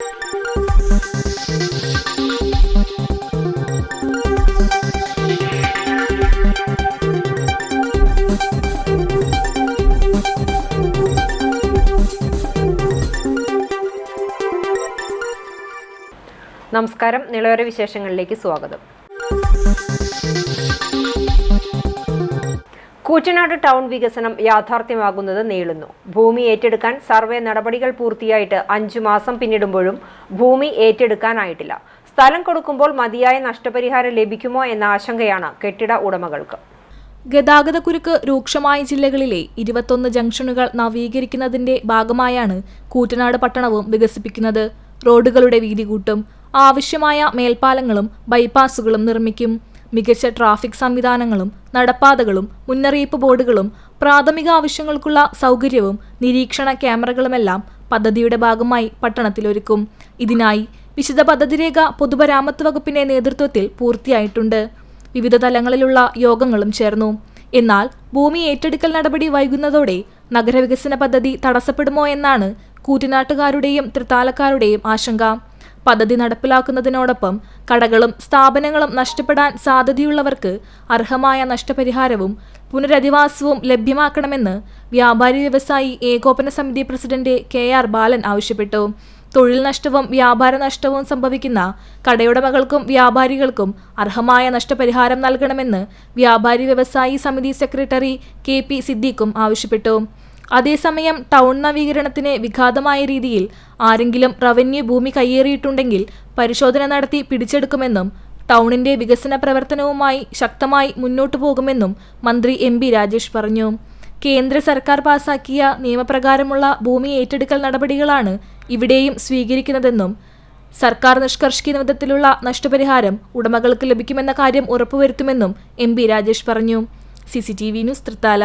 നമസ്കാരം, നിളയോര വിശേഷങ്ങളിലേക്ക് സ്വാഗതം. കൂറ്റനാട് ടൗൺ വികസനം യാഥാർത്ഥ്യമാകുന്നത് നീളുന്നു. ഭൂമി ഏറ്റെടുക്കാൻ സർവേ നടപടികൾ പൂർത്തിയായിട്ട് 5 മാസം പിന്നിടുമ്പോഴും ഭൂമി ഏറ്റെടുക്കാനായിട്ടില്ല. സ്ഥലം കൊടുക്കുമ്പോൾ മതിയായ നഷ്ടപരിഹാരം ലഭിക്കുമോ എന്ന ആശങ്കയാണ് കെട്ടിട ഉടമകൾക്ക്. ഗതാഗതക്കുരുക്ക് രൂക്ഷമായ ജില്ലകളിലെ 21 ജംഗ്ഷനുകൾ നവീകരിക്കുന്നതിന്റെ ഭാഗമായാണ് കൂറ്റനാട് പട്ടണവും വികസിപ്പിക്കുന്നത്. റോഡുകളുടെ വീതി കൂട്ടും, ആവശ്യമായ മേൽപ്പാലങ്ങളും ബൈപ്പാസുകളും നിർമ്മിക്കും. മികച്ച ട്രാഫിക് സംവിധാനങ്ങളും നടപ്പാതകളും മുന്നറിയിപ്പ് ബോർഡുകളും പ്രാഥമിക ആവശ്യങ്ങൾക്കുള്ള സൗകര്യവും നിരീക്ഷണ ക്യാമറകളുമെല്ലാം പദ്ധതിയുടെ ഭാഗമായി പട്ടണത്തിലൊരുക്കും. ഇതിനായി വിശദ പദ്ധതിരേഖ പൊതുമരാമത്ത് വകുപ്പിന്റെ നേതൃത്വത്തിൽ പൂർത്തിയായിട്ടുണ്ട്. വിവിധ തലങ്ങളിലുള്ള യോഗങ്ങളും ചേർന്നു. എന്നാൽ ഭൂമി ഏറ്റെടുക്കൽ നടപടി വൈകുന്നതോടെ നഗരവികസന പദ്ധതി തടസ്സപ്പെടുമോ എന്നാണ് കൂറ്റനാട്ടുകാരുടെയും തൃത്താലക്കാരുടെയും ആശങ്ക. പദ്ധതി നടപ്പിലാക്കുന്നതിനോടൊപ്പം കടകളും സ്ഥാപനങ്ങളും നഷ്ടപ്പെടാൻ സാധ്യതയുള്ളവർക്ക് അർഹമായ നഷ്ടപരിഹാരവും പുനരധിവാസവും ലഭ്യമാക്കണമെന്ന് വ്യാപാരി വ്യവസായി ഏകോപന സമിതി പ്രസിഡന്റ് KR ബാലൻ ആവശ്യപ്പെട്ടു. തൊഴിൽ നഷ്ടവും വ്യാപാര നഷ്ടവും സംഭവിക്കുന്ന കടയുടമകൾക്കും വ്യാപാരികൾക്കും അർഹമായ നഷ്ടപരിഹാരം നൽകണമെന്ന് വ്യാപാരി വ്യവസായി സമിതി സെക്രട്ടറി KP സിദ്ദീഖും ആവശ്യപ്പെട്ടു. അതേസമയം ടൗൺ നവീകരണത്തിന് വിഘാതമായ രീതിയിൽ ആരെങ്കിലും റവന്യൂ ഭൂമി കയ്യേറിയിട്ടുണ്ടെങ്കിൽ പരിശോധന നടത്തി പിടിച്ചെടുക്കുമെന്നും ടൗണിന്റെ വികസന പ്രവർത്തനവുമായി ശക്തമായി മുന്നോട്ടു പോകുമെന്നും മന്ത്രി MB രാജേഷ് പറഞ്ഞു. കേന്ദ്ര സർക്കാർ പാസാക്കിയ നിയമപ്രകാരമുള്ള ഭൂമി ഏറ്റെടുക്കൽ നടപടികളാണ് ഇവിടെയും സ്വീകരിക്കുന്നതെന്നും സർക്കാർ നിഷ്കർഷിക്കുന്ന വിധത്തിലുള്ള നഷ്ടപരിഹാരം ഉടമകൾക്ക് ലഭിക്കുമെന്ന കാര്യം ഉറപ്പുവരുത്തുമെന്നും MB രാജേഷ് പറഞ്ഞു. CCTV news Thrithala.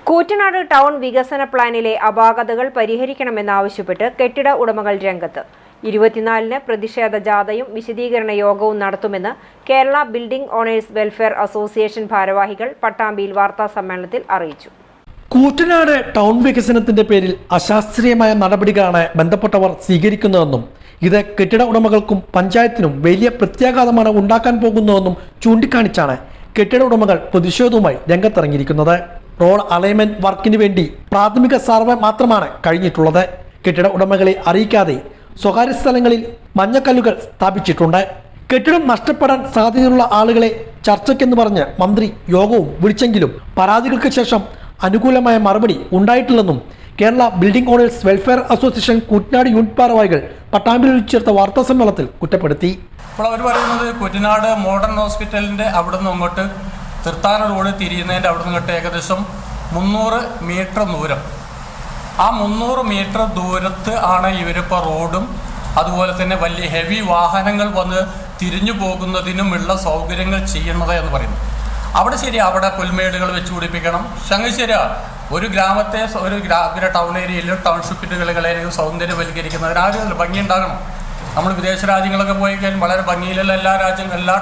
Koottanad town വികസന പ്ലാനിലെ അപാകതകൾ പരിഹരിക്കണമെന്നാവശ്യപ്പെട്ട് കെട്ടിട ഉടമകൾ രംഗത്ത്. 24-ന് പ്രതിഷേധ ജാഥയും വിശദീകരണ യോഗവും നടത്തുമെന്ന് Kerala building owners welfare association ഭാരവാഹികൾ പട്ടാമ്പിയിൽ വാർത്താ സമ്മേളനത്തിൽ അറിയിച്ചു. കൂറ്റനാട് ടൗൺ വികസനത്തിന്റെ പേരിൽ അശാസ്ത്രീയമായ നടപടികളാണ് ബന്ധപ്പെട്ടവർ സ്വീകരിക്കുന്നതെന്നും ഇത് കെട്ടിട ഉടമകൾക്കും പഞ്ചായത്തിനും വലിയ പ്രത്യാഘാതമാണ് ഉണ്ടാക്കാൻ പോകുന്നതെന്നും ചൂണ്ടിക്കാണിച്ചാണ് കെട്ടിട ഉടമകൾ പ്രതിഷേധവുമായി രംഗത്തിറങ്ങിയിരിക്കുന്നത്. റോഡ് അലൈൻമെന്റ് വർക്കിന് വേണ്ടി പ്രാഥമിക സർവേ മാത്രമാണ് കഴിഞ്ഞിട്ടുള്ളത്. കെട്ടിട ഉടമകളെ അറിയിക്കാതെ സ്വകാര്യ സ്ഥലങ്ങളിൽ മഞ്ഞക്കല്ലുകൾ സ്ഥാപിച്ചിട്ടുണ്ട്. കെട്ടിടം നഷ്ടപ്പെടാൻ സാധ്യതയുള്ള ആളുകളെ ചർച്ചയ്ക്കെന്ന് പറഞ്ഞ് മന്ത്രി യോഗവും വിളിച്ചെങ്കിലും പരാതികൾക്ക് ശേഷം അനുകൂലമായ മറുപടി ഉണ്ടായിട്ടില്ലെന്നും Kerala building owners welfare association Koottanad unit ഭാരവാഹികൾ പട്ടാമ്പിയിൽ ചേർത്ത വാർത്താ സമ്മേളനത്തിൽ കുറ്റപ്പെടുത്തി. ഇപ്പോൾ അവർ പറയുന്നത് കൂറ്റനാട് മോഡേൺ ഹോസ്പിറ്റലിൻ്റെ അവിടെ നിന്ന് അങ്ങോട്ട് തൃത്താല റോഡ് തിരിയുന്നതിൻ്റെ അവിടെ നിന്ന് ഇങ്ങോട്ട് ഏകദേശം 300 മീറ്റർ ദൂരം. ആ 300 മീറ്റർ ദൂരത്ത് ആണ് ഇവരിപ്പോൾ റോഡും അതുപോലെ തന്നെ വലിയ ഹെവി വാഹനങ്ങൾ വന്ന് തിരിഞ്ഞു പോകുന്നതിനുമുള്ള സൗകര്യങ്ങൾ ചെയ്യുന്നത് എന്ന് പറയുന്നു. അവിടെ ശരി, അവിടെ പുൽമേടുകൾ വെച്ച് പിടിപ്പിക്കണം. സംഗതി ശരിയാ, ഒരു ഗ്രാമത്തെ ഒരു ടൗൺ ഏരിയയിൽ ടൗൺഷിപ്പുകളെ സൗന്ദര്യവൽക്കരിക്കുന്നതിന് ആരും ഭംഗി ഉണ്ടാകണം. നമ്മൾ വിദേശ രാജ്യങ്ങളൊക്കെ പോയി കഴിഞ്ഞാൽ വളരെ ഭംഗിയിലുള്ള എല്ലാ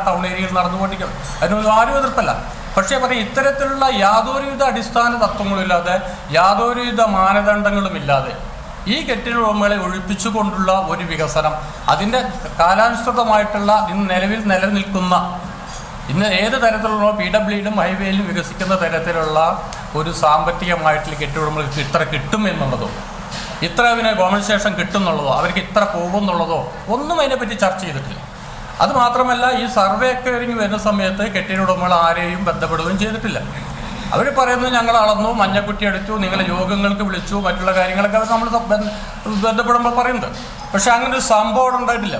ടൗൺ ഏരിയയിലും നടന്നുകൊണ്ടിരിക്കണം. അതിനൊന്നും ആരും എതിർപ്പല്ല. പക്ഷേ പറയും ഇത്തരത്തിലുള്ള യാതൊരുവിധ അടിസ്ഥാന തത്വങ്ങളില്ലാതെ യാതൊരുവിധ മാനദണ്ഡങ്ങളുമില്ലാതെ ഈ കെട്ടിട ഉടമകളെ ഒഴിപ്പിച്ചുകൊണ്ടുള്ള ഒരു വികസനം, അതിൻ്റെ കാലാനുസൃതമായിട്ടുള്ള നിലനിൽക്കുന്ന ഇന്ന് ഏത് തരത്തിലുള്ള PWDയും ഹൈവേയിലും വികസിക്കുന്ന തരത്തിലുള്ള ഒരു സാമ്പത്തികമായിട്ടുള്ള കെട്ടിട ഉടമകൾക്ക് ഇത്ര കിട്ടും എന്നുള്ളതോ ഇത്ര പിന്നെ കോമ്പൻസേഷൻ കിട്ടുന്നുള്ളതോ അവർക്ക് ഇത്ര പോകുന്നുള്ളതോ ഒന്നും അതിനെപ്പറ്റി ചർച്ച ചെയ്തിട്ടില്ല. അതുമാത്രമല്ല, ഈ സർവേ ഒക്കെ കഴിഞ്ഞ് വരുന്ന സമയത്ത് കെട്ടിട ഉടമകൾ ആരെയും ബന്ധപ്പെടുകയും ചെയ്തിട്ടില്ല. അവർ പറയുന്നത് ഞങ്ങൾ അളന്നു, മഞ്ഞക്കുറ്റി എടുത്തു, നിങ്ങളെ യോഗങ്ങൾക്ക് വിളിച്ചു, മറ്റുള്ള കാര്യങ്ങളൊക്കെ അവർ നമ്മൾ ബന്ധപ്പെടുമ്പോൾ പറയുന്നത്. പക്ഷെ അങ്ങനെ ഒരു സംഭവം ഉണ്ടായിട്ടില്ല.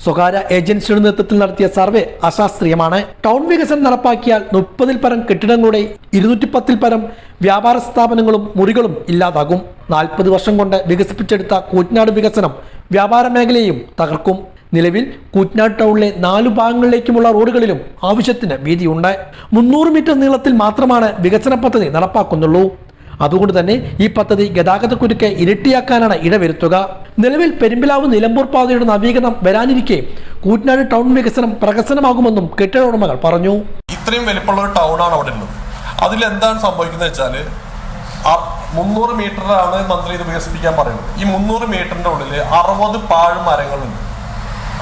സ്വകാര്യ ഏജൻസിയുടെ നേതൃത്വത്തിൽ നടത്തിയ സർവേ അശാസ്ത്രീയമാണ്. ടൗൺ വികസനം നടപ്പാക്കിയാൽ 30-ൽ പരം കെട്ടിടങ്ങളുടെ 210-ൽ പരം വ്യാപാര സ്ഥാപനങ്ങളും മുറികളും ഇല്ലാതാകും. 40 വർഷം കൊണ്ട് വികസിപ്പിച്ചെടുത്ത കൂറ്റനാട് വികസനം വ്യാപാര മേഖലയെയും തകർക്കും. നിലവിൽ കൂറ്റനാട് ടൗണിലെ 4 ഭാഗങ്ങളിലേക്കുമുള്ള റോഡുകളിലും ആവശ്യത്തിന് വീതിയുണ്ട്. 300 മീറ്റർ നീളത്തിൽ മാത്രമാണ് വികസന പദ്ധതി നടപ്പാക്കുന്നുള്ളൂ. അതുകൊണ്ട് തന്നെ ഈ പദ്ധതി ഗതാഗതക്കുരുക്ക് ഇരട്ടിയാക്കാനാണ് ഇടവരുത്തുക. നിലവിൽ പെരുമ്പിലാവ് നിലമ്പൂർ പാതയുടെ നവീകരണം വരാനിരിക്കെ കൂറ്റനാട് ടൗൺ വികസനം പ്രകസനമാകുമെന്നും കെട്ടിട ഉടമകൾ പറഞ്ഞു. ഇത്രയും വലിപ്പമുള്ള ഒരു ടൗണാണ് അവിടെ ഉള്ളത്. അതിലെന്താണ് സംഭവിക്കുന്നത് വെച്ചാൽ 300 മീറ്ററാണ് മന്ത്രി ഇത് വികസിപ്പിക്കാൻ പറയുന്നത്. ഈ 300 മീറ്ററിന്റെ ഉള്ളിൽ 60 പാഴ്മരങ്ങളുണ്ട്.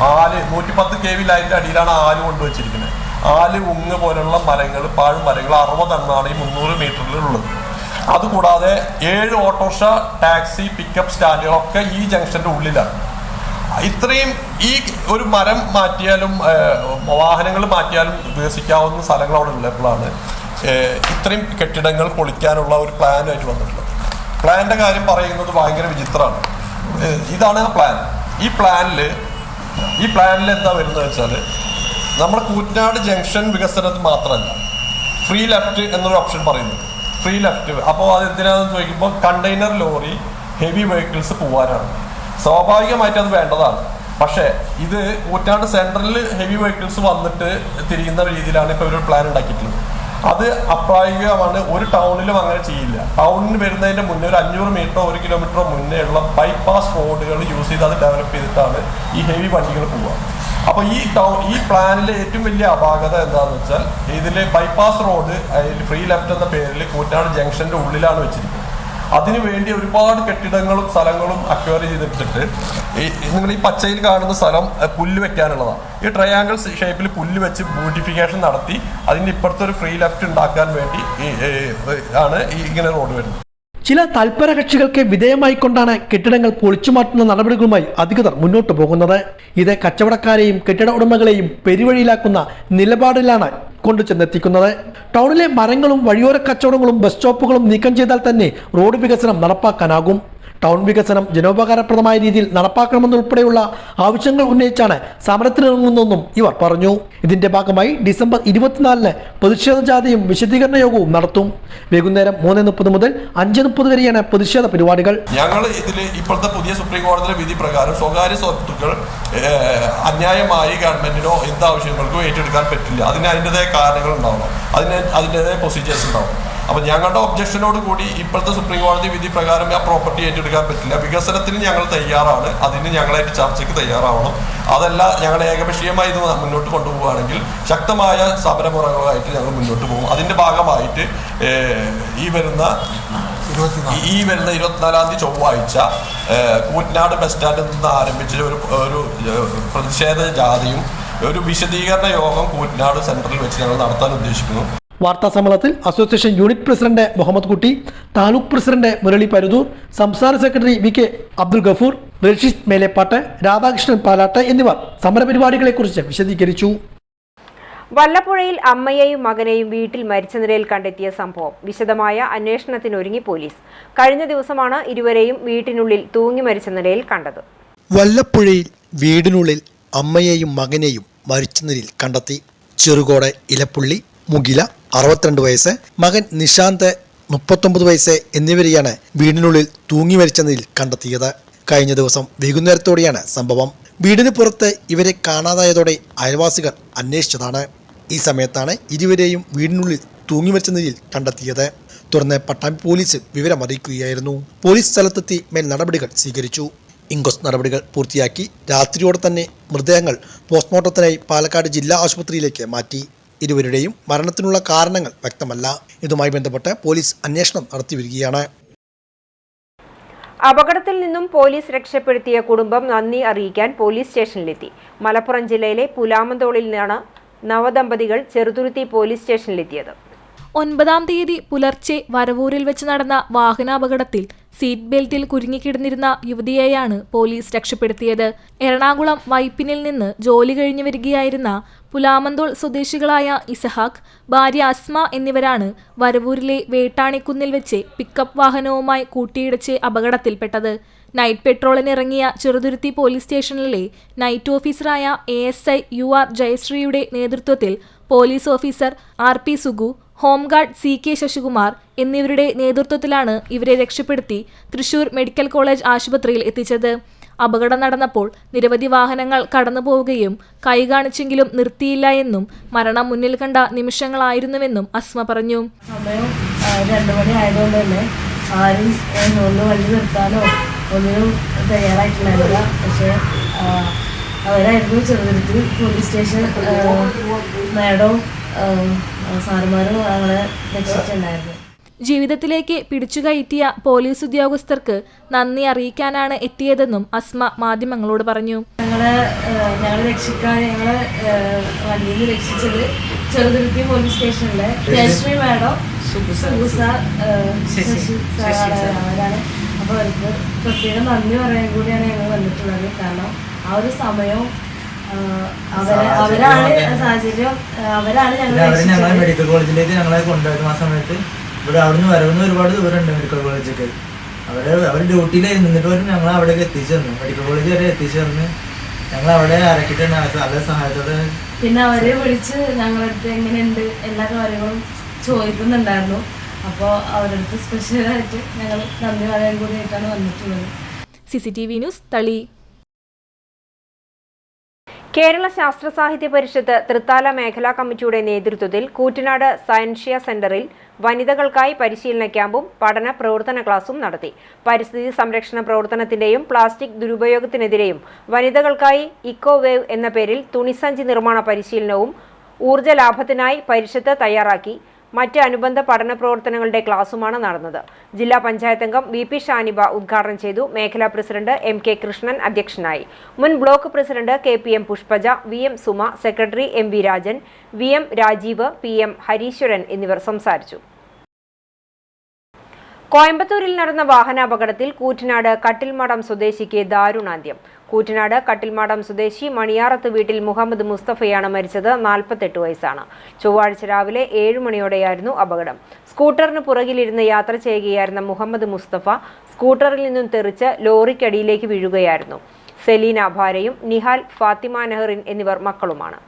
110 kV ലൈനിന്റെ അടിയിലാണ് ആല് കൊണ്ടുവച്ചിരിക്കുന്നത്. ആല്, ഉങ്ങ് പോലുള്ള മരങ്ങൾ, പാഴ്മരങ്ങൾ 60 എണ്ണമാണ് ഈ 300 മീറ്ററിലുള്ളത്. അതുകൂടാതെ 7 ഓട്ടോറിക്ഷ, ടാക്സി, പിക്കപ്പ് സ്റ്റാൻഡുകളൊക്കെ ഈ ജംഗ്ഷന്റെ ഉള്ളിലാണ്. ഇത്രയും ഈ ഒരു മരം മാറ്റിയാലും വാഹനങ്ങൾ മാറ്റിയാലും വികസിക്കാവുന്ന സ്ഥലങ്ങൾ അവിടെ ഉള്ളപ്പോഴാണ് ഇത്രയും കെട്ടിടങ്ങൾ പൊളിക്കാനുള്ള ഒരു പ്ലാനായിട്ട് വന്നിട്ടുള്ളത്. പ്ലാനിന്റെ കാര്യം പറയുന്നത് ഭയങ്കര വിചിത്രമാണ്. ഇതാണ് ആ പ്ലാൻ. ഈ പ്ലാനിൽ എന്താ വരുന്നത് വെച്ചാൽ നമ്മുടെ കൂറ്റനാട് ജംഗ്ഷൻ വികസനത്തിൽ മാത്രമല്ല, ഫ്രീ ലെഫ്റ്റ് എന്നൊരു ഓപ്ഷൻ പറയുന്നുണ്ട്. ഫ്രീ ലെഫ്റ്റ് അപ്പോൾ അത് എന്തിനാണെന്ന് ചോദിക്കുമ്പോൾ കണ്ടെയ്നർ ലോറി, ഹെവി വെഹിക്കിൾസ് പോകാനാണ്. സ്വാഭാവികമായിട്ട് അത് വേണ്ടതാണ്. പക്ഷേ ഇത് കൂറ്റനാട് സെൻട്രലിൽ ഹെവി വെഹിക്കിൾസ് വന്നിട്ട് തിരിയുന്ന രീതിയിലാണ് ഇപ്പോൾ ഒരു പ്ലാൻ ഉണ്ടാക്കിയിട്ടുള്ളത്. അത് അപ്രായോഗികമാണ്. ഒരു ടൗണിലും അങ്ങനെ ചെയ്യില്ല. ടൗണിന് വരുന്നതിൻ്റെ മുന്നേ ഒരു 500 മീറ്ററോ 1 കിലോമീറ്ററോ മുന്നേ ഉള്ള ബൈപ്പാസ് റോഡുകൾ യൂസ് ചെയ്ത് അത് ഡെവലപ്പ് ചെയ്തിട്ടാണ് ഈ ഹെവി വണ്ടികൾ പോവുക. അപ്പോൾ ഈ പ്ലാനിലെ ഏറ്റവും വലിയ അപാകത എന്താണെന്ന് വെച്ചാൽ ഇതിൽ ബൈപ്പാസ് റോഡ് ഫ്രീ ലെഫ്റ്റ് എന്ന പേരിൽ കൂറ്റനാട് ജംഗ്ഷന്റെ ഉള്ളിലാണ് വെച്ചിരിക്കുന്നത്. അതിനുവേണ്ടി ഒരുപാട് കെട്ടിടങ്ങളും സ്ഥലങ്ങളും അക്വയർ ചെയ്തിട്ട് നിങ്ങൾ ഈ പച്ചയിൽ കാണുന്ന സ്ഥലം പുല്ല് വെക്കാനുള്ളതാണ്. ഈ ട്രയാങ്കിൾ ഷേപ്പിൽ പുല്ല് വെച്ച് ബ്യൂട്ടിഫിക്കേഷൻ നടത്തി അതിൻ്റെ ഇപ്പുറത്തെ ഒരു ഫ്രീ ലെഫ്റ്റ് ഉണ്ടാക്കാൻ വേണ്ടി ആണ് ഇങ്ങനെ റോഡ് വരുന്നത്. ചില തൽപര കക്ഷികൾക്ക് വിധേയമായിക്കൊണ്ടാണ് കെട്ടിടങ്ങൾ പൊളിച്ചുമാറ്റുന്ന നടപടികളുമായി അധികൃതർ മുന്നോട്ട് പോകുന്നത്. ഇത് കച്ചവടക്കാരെയും കെട്ടിട ഉടമകളെയും പെരുവഴിയിലാക്കുന്ന നിലപാടിലാണ് കൊണ്ടുചെന്നെത്തിക്കുന്നത്. ടൗണിലെ മരങ്ങളും വഴിയോര കച്ചവടങ്ങളും ബസ് സ്റ്റോപ്പുകളും നീക്കം ചെയ്താൽ തന്നെ റോഡ് വികസനം നടപ്പാക്കാനാകും. ടൗൺ വികസനം ജനോപകാരപ്രദമായ രീതിയിൽ നടപ്പാക്കണമെന്നുൾപ്പെടെയുള്ള ആവശ്യങ്ങൾ ഉന്നയിച്ചാണ് സമരത്തിനിറങ്ങുന്നതെന്നും ഇവർ പറഞ്ഞു. ഇതിന്റെ ഭാഗമായി ഡിസംബർ 24-ന് പ്രതിഷേധ ജാഥയും വിശദീകരണ യോഗവും നടത്തും. വൈകുന്നേരം 3:30 മുതൽ 5:30 വരെയാണ് പ്രതിഷേധ പരിപാടികൾ. ഞങ്ങൾ ഇതിൽ ഇപ്പോഴത്തെ പുതിയ സുപ്രീം കോടതിയുടെ വിധി പ്രകാരം സ്വകാര്യ സ്വത്തുക്കൾ അന്യായമായി ഗവൺമെന്റിനോ എന്താവശ്യങ്ങൾക്കോ ഏറ്റെടുക്കാൻ പറ്റില്ല. അതിൻ്റെതായ കാരണങ്ങൾ ഉണ്ടാവണം, അതിൻ്റെതായ പ്രൊസീജിയേഴ്സ് ഉണ്ടാവണം. അപ്പം ഞങ്ങളുടെ ഒബ്ജക്ഷനോട് കൂടി ഇപ്പോഴത്തെ സുപ്രീം കോടതി വിധി പ്രകാരം ആ പ്രോപ്പർട്ടി ഏറ്റെടുക്കാൻ പറ്റില്ല. വികസനത്തിന് ഞങ്ങൾ തയ്യാറാണ്, അതിന് ഞങ്ങളായിട്ട് ചർച്ചയ്ക്ക് തയ്യാറാവണം. അതല്ല ഞങ്ങൾ ഏകപക്ഷീയമായി ഇത് മുന്നോട്ട് കൊണ്ടുപോവുകയാണെങ്കിൽ ശക്തമായ സമരമുറകളായിട്ട് ഞങ്ങൾ മുന്നോട്ട് പോകും. അതിൻ്റെ ഭാഗമായിട്ട് ഈ വരുന്ന 24-ാം തീയതി ചൊവ്വാഴ്ച കൂറ്റനാട് ബസ് സ്റ്റാൻഡിൽ നിന്ന് ആരംഭിച്ച ഒരു പ്രതിഷേധ ജാഥയും ഒരു വിശദീകരണ യോഗം കൂറ്റനാട് സെൻട്രലിൽ വെച്ച് ഞങ്ങൾ നടത്താൻ ഉദ്ദേശിക്കുന്നു. വാർത്താ സമ്മേളനത്തിൽ അസോസിയേഷൻ യൂണിറ്റ് പ്രസിഡന്റ് മുഹമ്മദ് കുട്ടി, താലൂക്ക് പ്രസിഡന്റ് മുരളി പരുതൂർ, സംസ്ഥാന സെക്രട്ടറി VK അബ്ദുൽ ഗഫൂർ, റഷീദ് മേലേപ്പാട്ട്, രാധാകൃഷ്ണൻ പാലാട്ട് എന്നിവർ സമരപരിപാടികളെക്കുറിച്ച് വിശദീകരിച്ചു. വല്ലപ്പുഴയിൽ അമ്മയെയും മകനെയും വീട്ടിൽ മരിച്ച നിലയിൽ കണ്ടെത്തിയ സംഭവം വിശദമായ അന്വേഷണത്തിനൊരുങ്ങി പോലീസ്. കഴിഞ്ഞ ദിവസമാണ് ഇരുവരെയും വീട്ടിനുള്ളിൽ തൂങ്ങി മരിച്ച നിലയിൽ കണ്ടത്. വല്ലപ്പുഴയിൽ വീടിനുള്ളിൽ അമ്മയെയും മകനെയും മരിച്ച നിലയിൽ കണ്ടെത്തി. ചെറുകോട് ഇലപ്പുള്ളി മുകില 62 വയസ്സ്, മകൻ നിശാന്ത് 39 വയസ്സ് എന്നിവരെയാണ് വീടിനുള്ളിൽ തൂങ്ങി മരിച്ച നിലയിൽ കണ്ടെത്തിയത്. കഴിഞ്ഞ ദിവസം വൈകുന്നേരത്തോടെയാണ് സംഭവം. വീടിന് പുറത്ത് ഇവരെ കാണാതായതോടെ അയൽവാസികൾ അന്വേഷിച്ചതാണ്. ഈ സമയത്താണ് ഇരുവരെയും വീടിനുള്ളിൽ തൂങ്ങി മരിച്ച നിലയിൽ കണ്ടെത്തിയത്. തുടർന്ന് പട്ടാമ്പി പോലീസ് വിവരം അറിയിക്കുകയായിരുന്നു. പോലീസ് സ്ഥലത്തെത്തി മേൽ നടപടികൾ സ്വീകരിച്ചു. ഇൻക്വസ്റ്റ് നടപടികൾ പൂർത്തിയാക്കി രാത്രിയോടെ തന്നെ മൃതദേഹങ്ങൾ പോസ്റ്റ്മോർട്ടത്തിനായി പാലക്കാട് ജില്ലാ ആശുപത്രിയിലേക്ക് മാറ്റി. ഇരുവരുടെയും മരണത്തിനുള്ള കാരണങ്ങൾ വ്യക്തമല്ല. ഇതുമായി ബന്ധപ്പെട്ട് പോലീസ് അന്വേഷണം നടത്തിവരികയാണ്. അപകടത്തിൽ നിന്നും പോലീസ് രക്ഷപ്പെടുത്തിയ കുടുംബം നന്ദി അറിയിക്കാൻ പോലീസ് സ്റ്റേഷനിലെത്തി. മലപ്പുറം ജില്ലയിലെ പുലാമന്തോളിൽ നിന്നാണ് നവദമ്പതികൾ ചെറുതുരുത്തി പോലീസ് സ്റ്റേഷനിലെത്തിയത്. 9-ാം തീയതി പുലർച്ചെ വരവൂരിൽ വെച്ച് നടന്ന വാഹനാപകടത്തിൽ സീറ്റ് ബെൽറ്റിൽ കുരുങ്ങിക്കിടന്നിരുന്ന യുവതിയെയാണ് പോലീസ് രക്ഷപ്പെടുത്തിയത്. എറണാകുളം വൈപ്പിനിൽ നിന്ന് ജോലി കഴിഞ്ഞു വരികയായിരുന്ന പുലാമന്തോൾ സ്വദേശികളായ ഇസഹാക്ക്, ഭാര്യ അസ്മ എന്നിവരാണ് വരവൂരിലെ വേട്ടാണിക്കുന്നിൽ വെച്ച് പിക്കപ്പ് വാഹനവുമായി കൂട്ടിയിടിച്ച് അപകടത്തിൽപ്പെട്ടത്. നൈറ്റ് പെട്രോളിനിറങ്ങിയ ചെറുതുരുത്തി പോലീസ് സ്റ്റേഷനിലെ നൈറ്റ് ഓഫീസറായ ASI UR ജയശ്രീയുടെ നേതൃത്വത്തിൽ police officer RP Sugu, home guard CK Sasikumar എന്നിവരുടെ നേതൃത്വത്തിലാണ് ഇവരെ രക്ഷപ്പെടുത്തി തൃശൂർ മെഡിക്കൽ കോളേജ് ആശുപത്രിയിൽ എത്തിച്ചത്. അപകടം നടന്നപ്പോൾ നിരവധി വാഹനങ്ങൾ കടന്നു പോവുകയും കൈ കാണിച്ചെങ്കിലും നിർത്തിയില്ല എന്നും മരണം മുന്നിൽ കണ്ട നിമിഷങ്ങളായിരുന്നുവെന്നും അസ്മ പറഞ്ഞു. സമയം 2 മണി ആയതുകൊണ്ട് തന്നെ ആരും ഒന്ന് വണ്ടി നിർത്താനോ ഒന്നിനും തയ്യാറായിട്ടുണ്ടായിരുന്നില്ല. പക്ഷേ അവരായിരുന്നു ചെറുതുരുത്തി പോലീസ് സ്റ്റേഷൻ മാഡവും സാറുമാരും ഞങ്ങളെ രക്ഷിച്ചിട്ടുണ്ടായിരുന്നു. ജീവിതത്തിലേക്ക് പിടിച്ചുകയറ്റിയ പോലീസ് ഉദ്യോഗസ്ഥർക്ക് നന്ദി അറിയിക്കാനാണ് എത്തിയതെന്നും അസ്മ മാധ്യമങ്ങളോട് പറഞ്ഞു. ഞങ്ങളെ രക്ഷിക്കാൻ ഞങ്ങളെ വണ്ടിയിൽ നിന്ന് രക്ഷിച്ചത് ചെറുതുരുത്തി പോലീസ് സ്റ്റേഷനിലെ ജയശ്രീ മാഡം, സുബു സാർ, ശശി സാറാണ്. അവരാണ്. അപ്പോൾ അവർക്ക് പ്രത്യേകം നന്ദി പറയാൻ കൂടിയാണ് ഞങ്ങൾ വന്നിട്ടുള്ളത്. കാരണം ആ ഒരു സമയവും അവരാണ് സാഹചര്യം, അവരാണ് ഞങ്ങളെ മെഡിക്കൽ കോളേജിലേക്ക് ഞങ്ങളെ കൊണ്ടുപോയത്. ആ സമയത്ത് ഇവിടെ അവിടുന്ന് വരവുന്ന ഒരുപാട് ദൂരമുണ്ട് മെഡിക്കൽ കോളേജൊക്കെ. അവർ ഡ്യൂട്ടിയിൽ നിന്നിട്ട് പോലും ഞങ്ങൾ അവിടേക്ക് എത്തിച്ചു തന്നു. മെഡിക്കൽ കോളേജ് വരെ എത്തിച്ചു തന്ന് ഞങ്ങൾ അവിടെ ഇറക്കിയിട്ട് നല്ല സഹായത്തോടെ. പിന്നെ അവരെ വിളിച്ച് ഞങ്ങളടുത്ത് എങ്ങനെയുണ്ട് എല്ലാ കാര്യങ്ങളും ചോദിക്കുന്നുണ്ടായിരുന്നു. അപ്പോൾ അവരടുത്ത് സ്പെഷ്യലായിട്ട് ഞങ്ങൾ നന്ദി പറയാൻ കൂടിയായിട്ടാണ് വന്നിട്ടുള്ളത്. CCTV ന്യൂസ്, തളി. കേരള ശാസ്ത്ര സാഹിത്യ പരിഷത്ത് തൃത്താല മേഖലാ കമ്മിറ്റിയുടെ നേതൃത്വത്തിൽ കൂറ്റനാട് സയൻഷ്യ സെന്ററിൽ വനിതകൾക്കായി പരിശീലന ക്യാമ്പും പഠന പ്രവർത്തന ക്ലാസും നടത്തി. പരിസ്ഥിതി സംരക്ഷണ പ്രവർത്തനത്തിന്റെയും പ്ലാസ്റ്റിക് ദുരുപയോഗത്തിനെതിരെയും വനിതകൾക്കായി ഇക്കോ വേവ് എന്ന പേരിൽ തുണിസഞ്ചി നിർമ്മാണ പരിശീലനവും ഊർജ്ജ ലാഭത്തിനായി പരിഷത്ത് തയ്യാറാക്കി മറ്റ് അനുബന്ധ പഠന പ്രവർത്തനങ്ങളുടെ ക്ലാസുമാണ് നടന്നത്. ജില്ലാ പഞ്ചായത്ത് അംഗം VP ഷാനിബ ഉദ്ഘാടനം ചെയ്തു. മേഖലാ പ്രസിഡന്റ് MK കൃഷ്ണൻ അധ്യക്ഷനായി. മുൻ block president KPM Pushpaja, VM Suma, secretary MV Rajan, VM Rajeev, PM Hareeshwaran എന്നിവർ സംസാരിച്ചു. കോയമ്പത്തൂരിൽ നടന്ന വാഹനാപകടത്തിൽ കൂറ്റനാട് കട്ടിൽമഠം സ്വദേശിക്ക് ദാരുണാന്ത്യം. കൂറ്റനാട് കട്ടിൽമഠം സ്വദേശി മണിയാറത്ത് വീട്ടിൽ മുഹമ്മദ് മുസ്തഫയാണ് മരിച്ചത്. 48 വയസ്സാണ്. ചൊവ്വാഴ്ച രാവിലെ 7 മണിയോടെയായിരുന്നു അപകടം. സ്കൂട്ടറിന് പുറകിലിരുന്ന് യാത്ര ചെയ്യുകയായിരുന്ന മുഹമ്മദ് മുസ്തഫ സ്കൂട്ടറിൽ നിന്നും തെറിച്ച് ലോറിക്കടിയിലേക്ക് വീഴുകയായിരുന്നു. സെലീന ഭാര്യയും നിഹാൽ ഫാത്തിമ നെഹ്റിൻ എന്നിവർ മക്കളുമാണ്.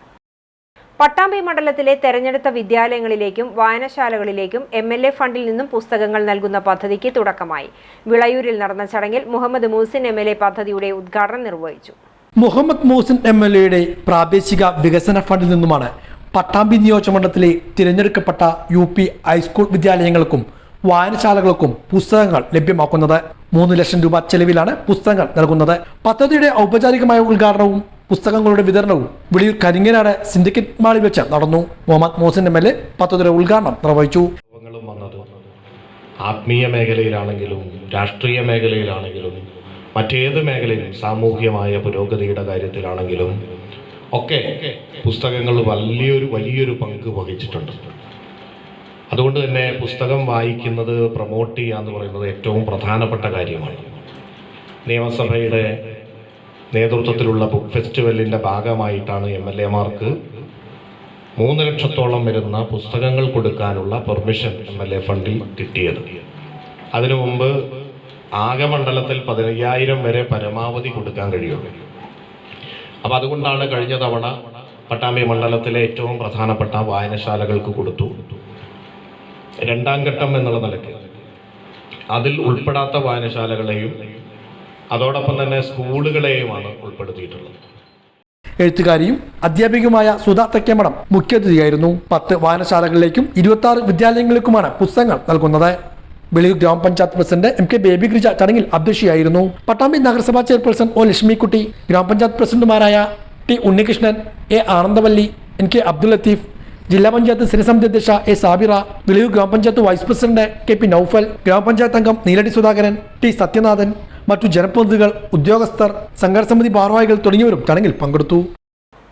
പട്ടാമ്പി മണ്ഡലത്തിലെ തെരഞ്ഞെടുത്ത വിദ്യാലയങ്ങളിലേക്കും വായനശാലകളിലേക്കും MLA ഫണ്ടിൽ നിന്നും പുസ്തകങ്ങൾ നൽകുന്ന പദ്ധതിക്ക് തുടക്കമായി. വിളയൂരിൽ നടന്ന ചടങ്ങിൽ മുഹമ്മദ് മൂസിൻ MLA പദ്ധതിയുടെ ഉദ്ഘാടനം നിർവഹിച്ചു. മുഹമ്മദ് മൂസിൻ MLAയുടെ പ്രാദേശിക വികസന ഫണ്ടിൽ നിന്നുമാണ് പട്ടാമ്പി നിയോജകമണ്ഡലത്തിലെ തിരഞ്ഞെടുക്കപ്പെട്ട UP ഹൈസ്കൂൾ വിദ്യാലയങ്ങൾക്കും വായനശാലകൾക്കും പുസ്തകങ്ങൾ ലഭ്യമാക്കുന്നത്. 3 ലക്ഷം രൂപ ചെലവിലാണ് പുസ്തകങ്ങൾ നൽകുന്നത്. പദ്ധതിയുടെ ഔപചാരികമായ ഉദ്ഘാടനവും പുസ്തകങ്ങളുടെ വിതരണവും വിളിയൂർ കരിങ്ങനാട് സിൻഡിക്കേറ്റ് മാളിൽ വെച്ച് നടന്നു. മുഹമ്മദ് മൂസിൻ MLA പദ്ധതിയുടെ ഉദ്ഘാടനം നിർവഹിച്ചു. ആത്മീയ മേഖലയിലാണെങ്കിലും രാഷ്ട്രീയ മേഖലയിലാണെങ്കിലും മറ്റേത് മേഖലയിലും സാമൂഹികമായ പുരോഗതിയുടെ കാര്യത്തിലാണെങ്കിലും ഒക്കെ പുസ്തകങ്ങൾ വലിയൊരു പങ്ക് വഹിച്ചിട്ടുണ്ട്. അതുകൊണ്ട് തന്നെ പുസ്തകം വായിക്കുന്നത് പ്രൊമോട്ട് ചെയ്യുക എന്ന് പറയുന്നത് ഏറ്റവും പ്രധാനപ്പെട്ട കാര്യമാണ്. നിയമസഭയുടെ നേതൃത്വത്തിലുള്ള ബുക്ക് ഫെസ്റ്റിവലിൻ്റെ ഭാഗമായിട്ടാണ് MLAമാർക്ക് 3 ലക്ഷത്തോളം വരുന്ന പുസ്തകങ്ങൾ കൊടുക്കാനുള്ള പെർമിഷൻ MLA ഫണ്ടിൽ കിട്ടിയത്. അതിനു മുമ്പ് ആകെ മണ്ഡലത്തിൽ 15,000 വരെ പരമാവധി കൊടുക്കാൻ കഴിയുള്ളൂ. അപ്പോൾ അതുകൊണ്ടാണ് കഴിഞ്ഞ തവണ പട്ടാമ്പി മണ്ഡലത്തിലെ ഏറ്റവും പ്രധാനപ്പെട്ട വായനശാലകൾക്ക് കൊടുത്തു. 2ാം ഘട്ടം എന്നുള്ള നിലയ്ക്ക് അതിൽ ഉൾപ്പെടാത്ത വായനശാലകളെയും അതോടൊപ്പം തന്നെ സ്കൂളുകളെയുമാണ് ഉൾപ്പെടുത്തിയിട്ടുള്ളത്. എഴുത്തുകാരിയും അധ്യാപികയുമായ സുധാ തെക്കേമഠം മുഖ്യാതിഥിയായിരുന്നു. 10 വായനശാലകളിലേക്കും 26 വിദ്യാലയങ്ങളിലേക്കുമാണ് പുസ്തകങ്ങൾ നൽകുന്നത്. വെളിയൂർ ഗ്രാമപഞ്ചായത്ത് പ്രസിഡന്റ് MK ബേബി ഗിരിജ ചടങ്ങിൽ അധ്യക്ഷയായിരുന്നു. പട്ടാമ്പി നഗരസഭാ ചെയർപേഴ്സൺ O ലക്ഷ്മിക്കുട്ടി, ഗ്രാമപഞ്ചായത്ത് പ്രസിഡന്റുമാരായ T Unnikrishnan, A Anandavalli, NK Abdul Latheef, ജില്ലാ പഞ്ചായത്ത് സ്ഥിരസമിതി അധ്യക്ഷ A സാബിറ, വെളിയൂർ ഗ്രാമപഞ്ചായത്ത് വൈസ് പ്രസിഡന്റ് KP നൌഫൽ, ഗ്രാമപഞ്ചായത്ത് അംഗം നീലടി സുധാകരൻ, T സത്യനാഥൻ, മറ്റു ജനപ്രതിനിധികൾ, ഉദ്യോഗസ്ഥർ, സംഘടസമിതി ഭാരവാഹികൾ തുടങ്ങിയവരും ചടങ്ങിൽ പങ്കെടുത്തു.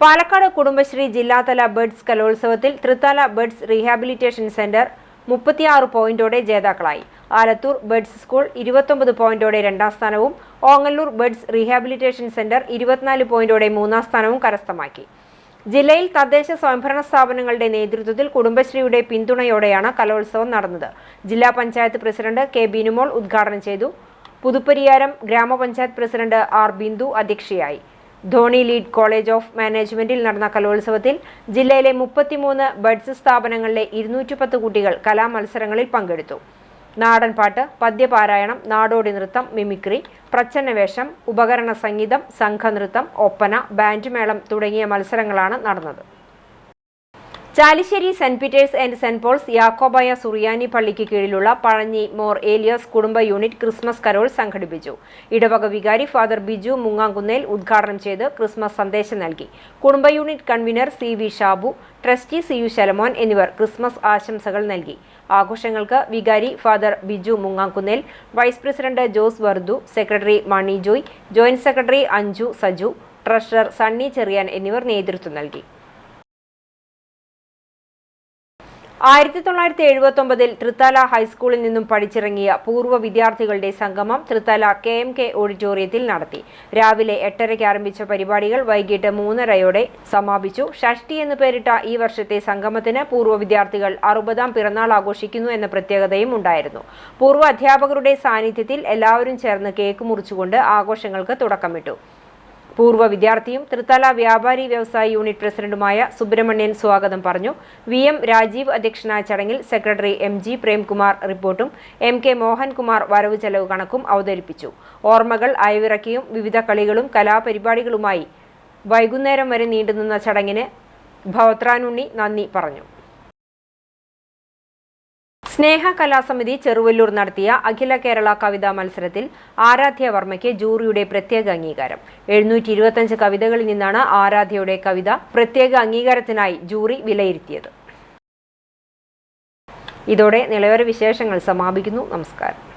പാലക്കാട് കുടുംബശ്രീ ജില്ലാതല ബേഡ്സ് കലോത്സവത്തിൽ തൃത്താല ബേഡ്സ് റീഹാബിലിറ്റേഷൻ സെന്റർ 36 പോയിന്റോടെ ജേതാക്കളായി. ആലത്തൂർ ബേഡ്സ് സ്കൂൾ 29 പോയിന്റോടെ 2ാം സ്ഥാനവും ഓങ്ങല്ലൂർ ബേഡ്സ് റീഹാബിലിറ്റേഷൻ സെന്റർ 24 പോയിന്റോടെ 3ാം സ്ഥാനവും കരസ്ഥമാക്കി. ജില്ലയിൽ തദ്ദേശ സ്വയംഭരണ സ്ഥാപനങ്ങളുടെ നേതൃത്വത്തിൽ കുടുംബശ്രീയുടെ പിന്തുണയോടെയാണ് കലോത്സവം നടന്നത്. ജില്ലാ പഞ്ചായത്ത് പ്രസിഡന്റ് K ബിനുമോൾ ഉദ്ഘാടനം ചെയ്തു. പുതുപ്പരിയാരം ഗ്രാമപഞ്ചായത്ത് പ്രസിഡന്റ് R ബിന്ദു അധ്യക്ഷയായി. ധോണി ലീഡ് കോളേജ് ഓഫ് മാനേജ്മെന്റിൽ നടന്ന കലോത്സവത്തിൽ ജില്ലയിലെ 33 ബഡ്സ് സ്ഥാപനങ്ങളിലെ 210 കുട്ടികൾ കലാമത്സരങ്ങളിൽ പങ്കെടുത്തു. നാടൻപാട്ട്, പദ്യപാരായണം, നാടോടി നൃത്തം, മിമിക്രി, പ്രച്ഛന്നവേഷം, ഉപകരണ സംഗീതം, സംഘനൃത്തം, ഒപ്പന, ബാൻഡ് മേളം തുടങ്ങിയ മത്സരങ്ങളാണ് നടന്നത്. Chalissery saint Peter's and saint Paul's Yakobaya Suriyani പള്ളിക്ക് കീഴിലുള്ള പഴഞ്ഞി മോർ ഏലിയാസ് കുടുംബ യൂണിറ്റ് ക്രിസ്മസ് കരോൾ സംഘടിപ്പിച്ചു. ഇടവക വികാരി ഫാദർ ബിജു മുങ്ങാങ്കുന്നേൽ ഉദ്ഘാടനം ചെയ്ത് ക്രിസ്മസ് സന്ദേശം നൽകി. കുടുംബ unit convenor CV Shabu, trustee CU Shalamon എന്നിവർ ക്രിസ്മസ് ആശംസകൾ നൽകി. ആഘോഷങ്ങൾക്ക് വികാരി father Biju Mungankunnel, vice president Jose Vardu, secretary Mani Joy, joint secretary Anju Saju, treasurer Sunny Cherian എന്നിവർ നേതൃത്വം നൽകി. 1979 തൃത്താല ഹൈസ്കൂളിൽ നിന്നും പഠിച്ചിറങ്ങിയ പൂർവ്വ വിദ്യാർത്ഥികളുടെ സംഗമം തൃത്താല KMK ഓഡിറ്റോറിയത്തിൽ നടത്തി. രാവിലെ 8:30 ആരംഭിച്ച പരിപാടികൾ വൈകിട്ട് 3:30 സമാപിച്ചു. ഷഷ്ടി എന്ന് പേരിട്ട ഈ വർഷത്തെ സംഗമത്തിന് പൂർവ്വ വിദ്യാർത്ഥികൾ 60ാം പിറന്നാൾ ആഘോഷിക്കുന്നു എന്ന പ്രത്യേകതയും ഉണ്ടായിരുന്നു. പൂർവ്വ അധ്യാപകരുടെ സാന്നിധ്യത്തിൽ എല്ലാവരും ചേർന്ന് കേക്ക് മുറിച്ചുകൊണ്ട് ആഘോഷങ്ങൾക്ക് തുടക്കമിട്ടു. പൂർവ്വ വിദ്യാർത്ഥിയും തൃത്താല വ്യാപാരി വ്യവസായ യൂണിറ്റ് പ്രസിഡന്റുമായ സുബ്രഹ്മണ്യൻ സ്വാഗതം പറഞ്ഞു. VM രാജീവ് അധ്യക്ഷനായ ചടങ്ങിൽ സെക്രട്ടറി MG പ്രേംകുമാർ റിപ്പോർട്ടും MK മോഹൻകുമാർ വരവ് ചെലവ് കണക്കും അവതരിപ്പിച്ചു. ഓർമ്മകൾ അയവിറക്കിയും വിവിധ കളികളും കലാപരിപാടികളുമായി വൈകുന്നേരം വരെ നീണ്ടുനിന്ന ചടങ്ങിന് ഭവത്രാനുണ്ണി നന്ദി പറഞ്ഞു. സ്നേഹ കലാസമിതി ചെറുവല്ലൂർ നടത്തിയ അഖില കേരള കവിതാ മത്സരത്തിൽ ആരാധ്യ വർമ്മയ്ക്ക് ജൂറിയുടെ പ്രത്യേക അംഗീകാരം. 725 കവിതകളിൽ നിന്നാണ് ആരാധ്യയുടെ കവിത പ്രത്യേക അംഗീകാരത്തിനായി ജൂറി വിലയിരുത്തിയത്. ഇതോടെ നിലവര വിശേഷങ്ങൾ സമാപിക്കുന്നു. നമസ്കാരം.